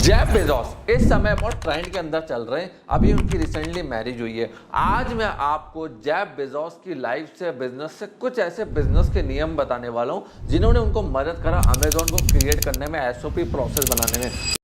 Jeff Bezos इस समय बहुत ट्रेंड के अंदर चल रहे हैं। अभी उनकी रिसेंटली मैरिज हुई है। आज मैं आपको जेफ बेजोस की लाइफ से, बिजनेस से कुछ ऐसे बिजनेस के नियम बताने वाला हूं जिन्होंने उनको मदद करा अमेजोन को क्रिएट करने में, एसओपी प्रोसेस बनाने में।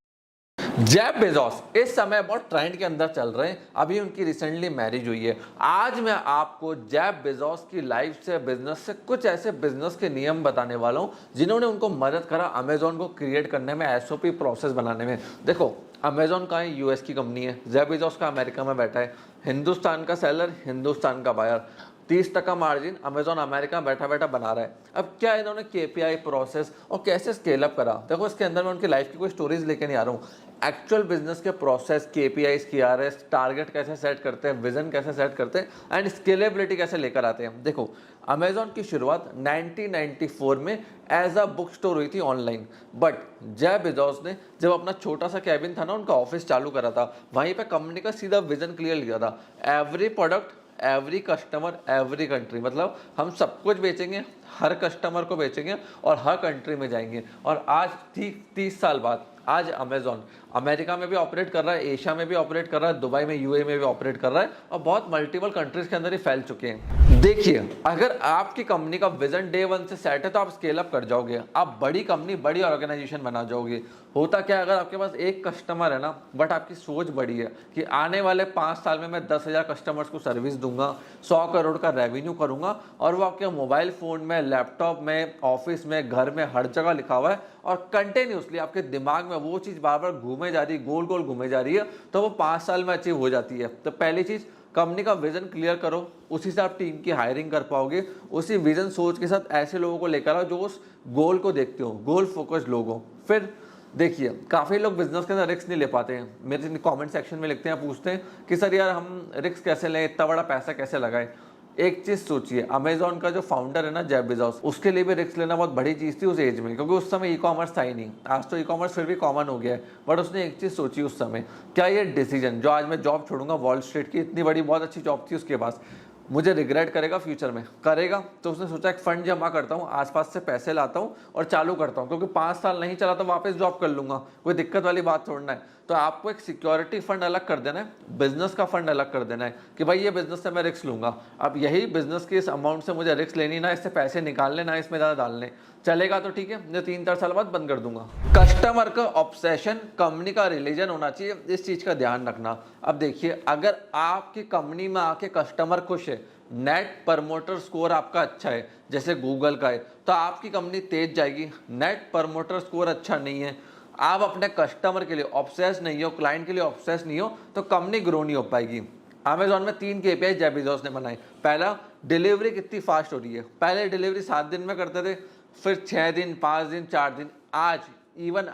जेफ बेजोस इस समय बहुत ट्रेंड के अंदर चल रहे हैं। अभी उनकी रिसेंटली मैरिज हुई है। आज मैं आपको जेफ बेजोस की लाइफ से, बिजनेस से कुछ ऐसे बिजनेस के नियम बताने वाला हूं जिन्होंने उनको मदद करा अमेजोन को क्रिएट करने में, एसओपी प्रोसेस बनाने में। देखो, अमेजोन का है, यूएस की कंपनी है। जेफ बेजोस का अमेरिका में बैठा है। हिंदुस्तान का सेलर, हिंदुस्तान का बायर। 30% मार्जिन अमेजोन अमेरिका बैठा बैठा बना रहा है। अब क्या इन्होंने केपीआई प्रोसेस और कैसे स्केल अप करा, देखो इसके अंदर मैं उनकी लाइफ की कोई स्टोरीज लेके नहीं आ रहा हूँ। एक्चुअल बिजनेस के प्रोसेस, केपीआई, कीआरएस, टारगेट कैसे सेट करते हैं, विजन कैसे सेट करते हैं एंड स्केलेबिलिटी कैसे लेकर आते हैं। देखो, अमेजोन की शुरुआत 1994 में एज अ बुक स्टोर हुई थी ऑनलाइन। बट जेफ बेजोस ने जब अपना छोटा सा कैबिन था ना, उनका ऑफिस चालू करा था, वहीं पे कंपनी का सीधा विजन क्लियर लिया था। Every product, every customer, every country. मतलब हम सब कुछ बेचेंगे, हर कस्टमर को बेचेंगे और हर कंट्री में जाएंगे। और आज ठीक 30 साल बाद आज अमेजोन अमेरिका में भी ऑपरेट कर रहा है, एशिया में भी ऑपरेट कर रहा है, दुबई में, यूए में भी ऑपरेट कर रहा है और बहुत मल्टीपल कंट्रीज के अंदर ही फैल चुके हैं। देखिए, अगर आपकी कंपनी का विजन डे 1 से सेट है तो आप स्केल अप कर जाओगे, आप बड़ी कंपनी, बड़ी ऑर्गेनाइजेशन बना जाओगे। होता क्या, अगर आपके पास एक कस्टमर है ना, बट आपकी सोच बड़ी है कि आने वाले 5 साल में मैं 10,000 कस्टमर्स को सर्विस दूंगा, 100 करोड़ का रेवेन्यू करूंगा, और वो आपके मोबाइल फोन में, लैपटॉप में, ऑफिस में, घर में, हर जगह लिखा हुआ है और कंटिन्यूसली आपके दिमाग में वो चीज बार बार घूमे जा रही है, गोल गोल घूमे जा रही है, तो वो 5 साल में अचीव हो जाती है। तो पहली चीज, कंपनी का विजन क्लियर करो, उसी से आप टीम की हायरिंग कर पाओगे। उसी विजन सोच के साथ ऐसे लोगों को लेकर आओ जो उस गोल को देखते हो, गोल फोकस्ड लोग हो। फिर देखिए, काफ़ी लोग बिजनेस के अंदर रिस्क नहीं ले पाते हैं। मेरे कमेंट सेक्शन में लिखते हैं, पूछते हैं कि सर यार हम रिस्क कैसे लें, इतना बड़ा पैसा कैसे लगाएं। एक चीज सोचिए, अमेजोन का जो फाउंडर है ना, जेफ बेजोस, उसके लिए भी रिस्क लेना बहुत बड़ी चीज थी उस एज में, क्योंकि उस समय ई कॉमर्स था ही नहीं। आज तो ई कॉमर्स फिर भी कॉमन हो गया है, बट उसने एक चीज सोची उस समय, क्या ये डिसीजन जो आज मैं जॉब छोड़ूंगा वॉल स्ट्रीट की, इतनी बड़ी बहुत अच्छी जॉब थी उसके पास, मुझे रिग्रेट करेगा फ्यूचर में, करेगा? तो उसने सोचा एक फंड जमा करता हूँ, आसपास से पैसे लाता हूँ और चालू करता हूँ, क्योंकि 5 साल नहीं चला तो वापस जॉब कर लूंगा, कोई दिक्कत वाली बात छोड़ना है। तो आपको एक सिक्योरिटी फंड अलग कर देना है, बिजनेस का फंड अलग कर देना है कि भाई ये बिजनेस से मैं रिस्क लूंगा। अब यही बिजनेस के इस अमाउंट से मुझे रिस्क लेनी, ना इससे पैसे निकालने, ना इसमें ज़्यादा डालने। चलेगा तो ठीक है, मैं 3-4 साल बाद बंद कर दूंगा। कस्टमर का ऑब्सेशन कंपनी का रिलीजन होना चाहिए, इस चीज का ध्यान रखना। अब देखिए, अगर आपकी कंपनी में आके कस्टमर खुश है, नेट प्रमोटर स्कोर आपका अच्छा है, जैसे गूगल का है, तो आपकी कंपनी तेज जाएगी। नेट प्रमोटर स्कोर अच्छा नहीं है, आप अपने कस्टमर के लिए ऑब्सेस नहीं हो, क्लाइंट के लिए ऑब्सेस नहीं हो, तो कंपनी ग्रो नहीं हो पाएगी। अमेजोन में 3 केपीआई जेफ बेजोस ने बनाए। पहला, डिलीवरी कितनी फास्ट हो रही है। पहले डिलीवरी 7 दिन में करते थे, फिर 6 दिन, 5 दिन, 4 दिन। आज इवन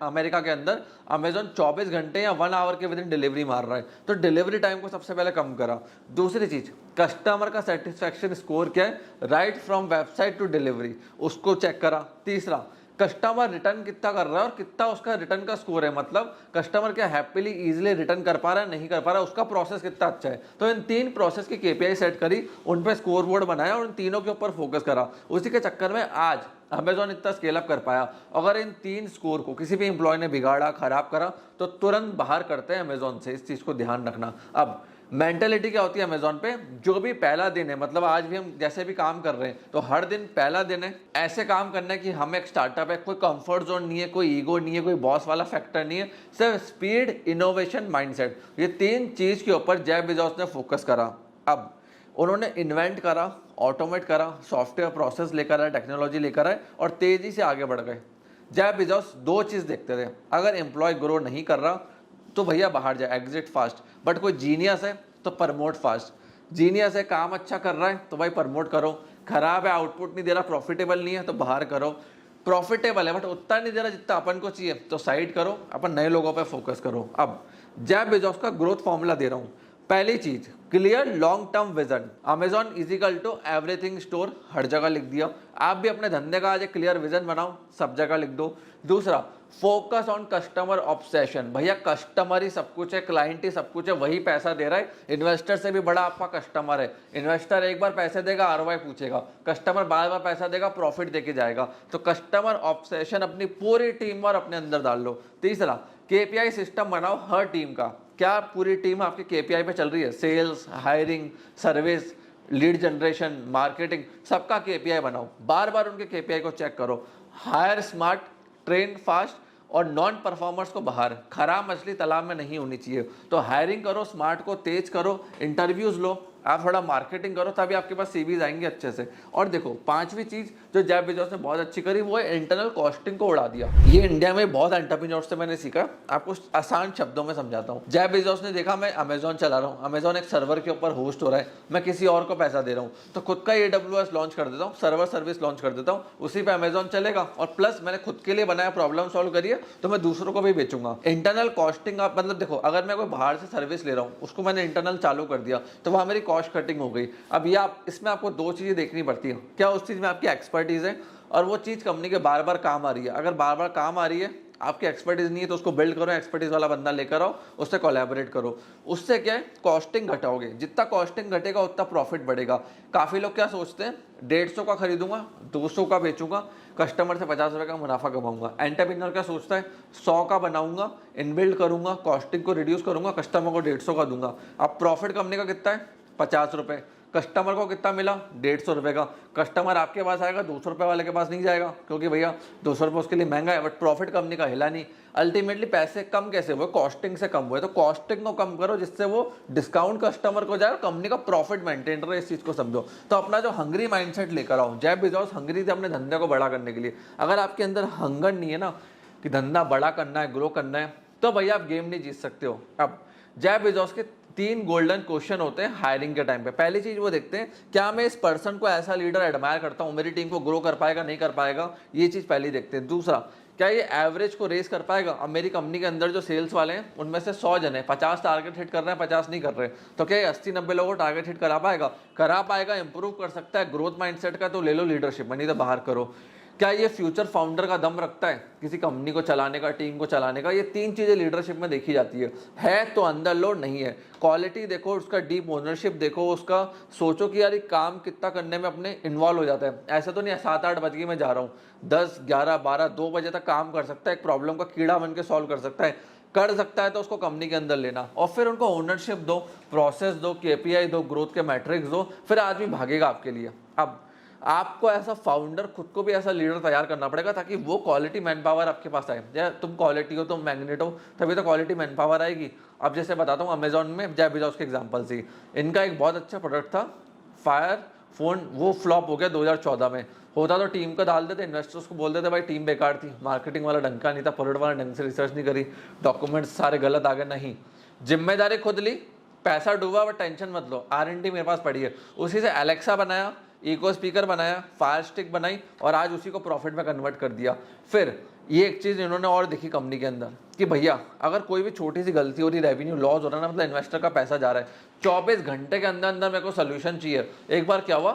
अमेरिका के अंदर अमेजोन 24 घंटे या 1 आवर के विद इन डिलीवरी मार रहा है। तो डिलीवरी टाइम को सबसे पहले कम करा। दूसरी चीज, कस्टमर का सेटिस्फेक्शन स्कोर क्या है, right from website to delivery, उसको चेक करा। तीसरा, कस्टमर रिटर्न कितना कर रहा है और कितना उसका रिटर्न का स्कोर है, मतलब कस्टमर क्या हैप्पीली इजीली रिटर्न कर पा रहा है, नहीं कर पा रहा है, उसका प्रोसेस कितना अच्छा है। तो इन 3 प्रोसेस की केपीआई सेट करी, उन पे स्कोर बोर्ड बनाया और इन तीनों के ऊपर फोकस करा। उसी के चक्कर में आज अमेजोन इतना स्केल अप कर पाया। अगर इन 3 स्कोर को किसी भी एम्प्लॉय ने बिगाड़ा, खराब करा, तो तुरंत बाहर करते हैं अमेजोन से। इस चीज को ध्यान रखना। अब मेंटेलिटी क्या होती है अमेजोन पे, जो भी पहला दिन है, मतलब आज भी हम जैसे भी काम कर रहे हैं तो हर दिन पहला दिन है, ऐसे काम करना है कि हम एक स्टार्टअप है, कोई कंफर्ट जोन नहीं है, कोई ईगो नहीं है, कोई बॉस वाला फैक्टर नहीं है, सिर्फ स्पीड, इनोवेशन, माइंडसेट। ये 3 चीज के ऊपर जेफ बेजोस ने फोकस करा। अब उन्होंने इन्वेंट करा, ऑटोमेट करा, सॉफ्टवेयर प्रोसेस लेकर आए, टेक्नोलॉजी लेकर आए और तेजी से आगे बढ़ गए। जेफ बेजोस 2 चीज देखते थे, अगर एम्प्लॉय ग्रो नहीं कर रहा तो भैया बाहर जाए, एग्जिट फास्ट। बट कोई जीनियस है तो प्रमोट फास्ट। जीनियस है, काम अच्छा कर रहा है तो भाई प्रमोट करो, खराब है, आउटपुट नहीं दे रहा, प्रॉफिटेबल नहीं है तो बाहर करो। प्रॉफिटेबल है बट उतना नहीं दे रहा जितना अपन को चाहिए तो साइड करो, अपन नए लोगों पे फोकस करो। अब जेफ बेजोस का ग्रोथ फॉर्मूला दे रहा हूं। पहली चीज, clear long term vision. Amazon is equal to everything store, हर जगह लिख दिया। आप भी अपने धंधे का आज एक क्लियर विजन बनाओ, सब जगह लिख दो। दूसरा, फोकस ऑन कस्टमर ऑब्सेशन। भैया कस्टमर ही सब कुछ है, क्लाइंट ही सब कुछ है, वही पैसा दे रहा है। इन्वेस्टर से भी बड़ा आपका कस्टमर है। इन्वेस्टर एक बार पैसे देगा, आरओआई पूछेगा, कस्टमर बार बार पैसा देगा, प्रॉफिट देके जाएगा। तो कस्टमर ऑब्सेशन अपनी पूरी टीम और अपने अंदर डाल लो। तीसरा, केपीआई सिस्टम बनाओ हर टीम का। क्या पूरी टीम आपकी केपीआई पे चल रही है? Sales, hiring, service, lead generation, marketing, सबका केपीआई बनाओ। बार बार उनके केपीआई को चेक करो। हायर स्मार्ट, ट्रेन फास्ट और नॉन परफॉर्मर्स को बाहर। खराब मछली तालाब में नहीं होनी चाहिए। तो हायरिंग करो, स्मार्ट को तेज करो, इंटरव्यूज लो, आप थोड़ा मार्केटिंग करो, तभी आपके पास सीवीज आएंगे अच्छे से। और देखो, पांचवी चीज जो जेफ बेजोस ने बहुत अच्छी करी वो है इंटरनल कॉस्टिंग को उड़ा दिया। ये इंडिया में बहुत एंटरप्रेन्योर्स से मैंने सीखा। आपको आसान शब्दों में समझाता हूँ। जेफ बेजोस ने देखा मैं अमेजोन चला रहा हूँ, अमेजोन एक सर्वर के ऊपर होस्ट हो रहा है, मैं किसी और को पैसा दे रहा हूँ, तो खुद का AWS लॉन्च कर देता हूँ, सर्वर सर्विस लॉन्च कर देता हूँ, उसी पे अमेजोन चलेगा। और प्लस मैंने खुद के लिए बनाया, प्रॉब्लम सॉल्व करिए, तो मैं दूसरों को भी बेचूंगा। इंटरनल कॉस्टिंग आप मतलब देखो, अगर मैं कोई बाहर से सर्विस ले रहा हूँ, उसको मैंने इंटरनल चालू कर दिया, तो वहाँ मेरी कॉस्ट कटिंग हो गई। अब ये आप इसमें आपको दो चीजें देखनी पड़ती है। क्या उस चीज में आपकी एक्सपर्टीज है और वो चीज कंपनी के बार बार काम आ रही है। अगर बार बार काम आ रही है, आपकी एक्सपर्टीज नहीं है, तो उसको बिल्ड करो, एक्सपर्टीज वाला बंदा लेकर आओ, उससे कोलैबोरेट करो। उससे क्या है, कॉस्टिंग घटाओगे। जितना कॉस्टिंग घटेगा उतना प्रॉफिट बढ़ेगा। काफी लोग क्या सोचते हैं, 150 का खरीदूंगा, 200 का बेचूंगा, कस्टमर से 50 रुपए का मुनाफा कमाऊंगा। एंटरप्रेन्योर क्या सोचता है, 100 का बनाऊंगा, इनबिल्ड करूंगा, कॉस्टिंग को रिड्यूस करूंगा, कस्टमर को 150 का दूंगा। अब प्रॉफिट कंपनी का कितना है, 50 रुपए। कस्टमर को कितना मिला, 150 रुपए का। कस्टमर आपके पास आएगा, 200 रुपए वाले के पास नहीं जाएगा, क्योंकि भैया 200 रुपए उसके लिए महंगा है। बट प्रॉफिट कंपनी का हिला नहीं। अल्टीमेटली पैसे कम कैसे हुए, कॉस्टिंग से कम हुए। तो कॉस्टिंग को कम करो, जिससे वो डिस्काउंट कस्टमर को जाए, कंपनी का प्रॉफिट मेंटेन रहे। इस चीज को समझो। तो अपना जो हंग्री माइंडसेट लेकर आओ। जेफ बेजोस हंग्री थे अपने धंधे को बड़ा करने के लिए। अगर आपके अंदर हंगर नहीं है ना कि धंधा बड़ा करना है, ग्रो करना है, तो भैया आप गेम नहीं जीत सकते हो। अब जेफ बेजोस के 3 गोल्डन क्वेश्चन होते हैं हायरिंग के टाइम पे। पहली चीज वो देखते हैं, क्या मैं इस पर्सन को ऐसा लीडर एडमायर करता हूँ, मेरी टीम को ग्रो कर पाएगा, नहीं कर पाएगा, ये चीज पहली देखते हैं। दूसरा, क्या ये एवरेज को रेस कर पाएगा। अब मेरी कंपनी के अंदर जो सेल्स वाले हैं, उनमें से 100 जन है, 50 टारगेट हिट कर रहे हैं, 50 नहीं कर रहे, तो क्या ये 80-90 लोगों को टारगेट हिट करा पाएगा, इंप्रूव कर सकता है। ग्रोथ माइंडसेट का तो ले लो लीडरशिप में, नहीं तो बाहर करो। क्या ये फ्यूचर फाउंडर का दम रखता है किसी कंपनी को चलाने का, टीम को चलाने का। ये 3 चीजें लीडरशिप में देखी जाती है तो अंदर लो, नहीं है क्वालिटी देखो, उसका डीप ओनरशिप देखो, उसका सोचो कि यार ये काम कितना करने में अपने इन्वॉल्व हो जाता है। ऐसा तो नहीं है 7-8 बज के मैं जा रहा हूँ, 10, 11, 12, 2 बजे तक काम कर सकता है, एक प्रॉब्लम का कीड़ा बन के सॉल्व कर सकता है, तो उसको कंपनी के अंदर लेना और फिर उनको ओनरशिप दो, प्रोसेस दो, केपीआई दो, ग्रोथ के मैट्रिक्स दो, फिर आदमी भागेगा आपके लिए। अब आपको ऐसा फाउंडर, खुद को भी ऐसा लीडर तैयार करना पड़ेगा ताकि वो क्वालिटी मैन पावर आपके पास आए। या तुम क्वालिटी हो, तुम मैग्नेट हो, तभी तो क्वालिटी मैन पावर आएगी। अब जैसे बताता हूँ, अमेजोन में जेफ बेजोस के एग्जांपल से, इनका एक बहुत अच्छा प्रोडक्ट था फायर फोन, वो फ्लॉप हो गया 2014 में। होता तो टीम को डाल देते, इन्वेस्टर्स को बोल देते भाई टीम बेकार थी, मार्केटिंग वाला ढंग का नहीं था, प्रोडक्ट वाला ढंग से रिसर्च नहीं करी, डॉक्यूमेंट्स सारे गलत आ गए। नहीं, जिम्मेदारी खुद ली, पैसा डूबा बट टेंशन मत लो, R&D मेरे पास पड़ी है। उसी से एलेक्सा बनाया, इको स्पीकर बनाया, फायर स्टिक बनाई और आज उसी को प्रॉफिट में कन्वर्ट कर दिया। फिर ये एक चीज इन्होंने और देखी कंपनी के अंदर कि भैया अगर कोई भी छोटी सी गलती हो रही, रेवेन्यू लॉस हो रहा है ना, मतलब इन्वेस्टर का पैसा जा रहा है, 24 घंटे के अंदर अंदर मेरे को सोल्यूशन चाहिए। एक बार क्या हुआ,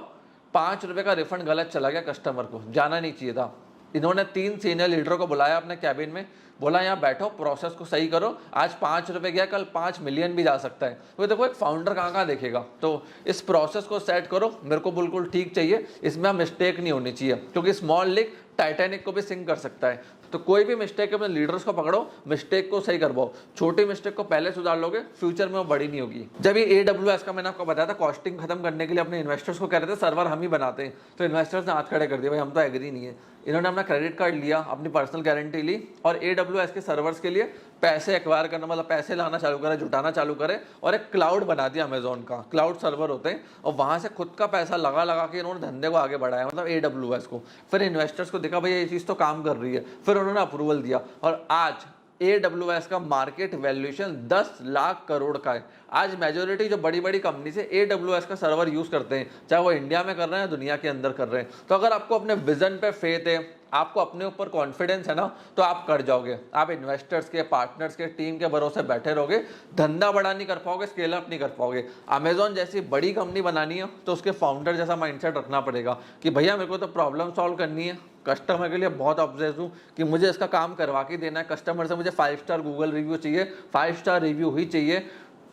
5 रुपए का रिफंड गलत चला गया, कस्टमर को जाना नहीं चाहिए था। इन्होंने 3 सीनियर लीडरों को बुलाया अपने कैबिन में, बोला यहाँ बैठो, प्रोसेस को सही करो, आज 5 रुपए गया, कल 5 मिलियन भी जा सकता है। तो देखो एक फाउंडर कहाँ देखेगा। तो इस प्रोसेस को सेट करो, मेरे को बिल्कुल ठीक चाहिए, इसमें मिस्टेक नहीं होनी चाहिए, क्योंकि स्मॉल लीक टाइटैनिक को भी सिंक कर सकता है। तो कोई भी मिस्टेक अपने लीडर्स को पकड़ो, मिस्टेक को सही करवाओ। छोटी मिस्टेक को पहले सुधार लोगे, फ्यूचर में वो बड़ी नहीं होगी। जब ये AWS का मैंने आपको बताया था, कॉस्टिंग खत्म करने के लिए अपने इन्वेस्टर्स को कह रहे थे सर्वर हम ही बनाते हैं, तो इन्वेस्टर्स ने हाथ खड़े कर दिए, भाई हम तो एग्री नहीं है। इन्होंने अपना क्रेडिट कार्ड लिया, अपनी पर्सनल गारंटी ली और AWS के सर्वर्स के लिए पैसे एक्वायर करना, मतलब पैसे लाना चालू करे, जुटाना चालू करे और एक क्लाउड बना दिया अमेजोन का। क्लाउड सर्वर होते हैं और वहां से खुद का पैसा लगा के इन्होंने धंधे को आगे बढ़ाया, मतलब AWS को। फिर इन्वेस्टर्स को देखा भाई ये चीज़ तो काम कर रही है, फिर उन्होंने अप्रूवल दिया और आज AWS का मार्केट वैल्यूएशन 10 लाख करोड़ का है। आज मेजोरिटी जो बड़ी बड़ी कंपनी से AWS का सर्वर यूज करते हैं, चाहे वो इंडिया में कर रहे हैं या दुनिया के अंदर कर रहे हैं। तो अगर आपको अपने विजन पे फेथ है, आपको अपने ऊपर कॉन्फिडेंस है ना, तो आप कर जाओगे। आप इन्वेस्टर्स के, पार्टनर्स के, टीम के भरोसे बैठे रहोगे, धंधा बड़ा नहीं कर पाओगे, स्केल अप नहीं कर पाओगे। अमेजोन जैसी बड़ी कंपनी बनानी है तो उसके फाउंडर जैसा माइंडसेट रखना पड़ेगा कि भैया मेरे को तो प्रॉब्लम सॉल्व करनी है, कस्टमर के लिए बहुत ऑब्सेस हूँ कि मुझे इसका काम करवा के देना है, कस्टमर से मुझे 5 स्टार गूगल रिव्यू चाहिए, 5 स्टार रिव्यू ही चाहिए,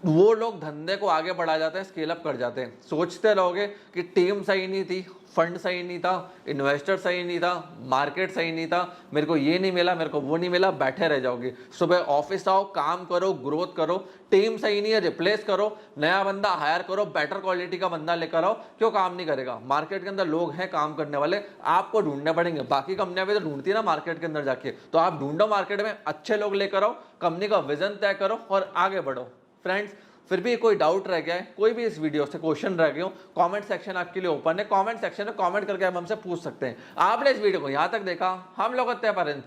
वो लोग धंधे को आगे बढ़ा जाते हैं, स्केल अप कर जाते हैं। सोचते रहोगे कि टीम सही नहीं थी, फंड सही नहीं था, इन्वेस्टर सही नहीं था, मार्केट सही नहीं था, मेरे को ये नहीं मिला, मेरे को वो नहीं मिला, बैठे रह जाओगे। सुबह ऑफिस आओ, काम करो, ग्रोथ करो। टीम सही नहीं है, रिप्लेस करो, नया बंदा हायर करो, बेटर क्वालिटी का बंदा लेकर आओ। क्यों काम नहीं करेगा? मार्केट के अंदर लोग हैं काम करने वाले, आपको ढूंढने पड़ेंगे। बाकी कंपनियां भी तो ढूंढती है ना मार्केट के अंदर जाके, तो आप ढूंढो मार्केट में, अच्छे लोग लेकर आओ, कंपनी का विजन तय करो और आगे बढ़ो। फ्रेंड्स, फिर भी कोई डाउट रह गया है, कोई भी इस वीडियो से क्वेश्चन रह गए हो, कमेंट सेक्शन आपके लिए ओपन है। कमेंट सेक्शन में कमेंट करके आप हमसे पूछ सकते हैं। आपने इस वीडियो को यहां तक देखा, हम लोग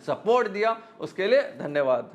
सपोर्ट दिया, उसके लिए धन्यवाद।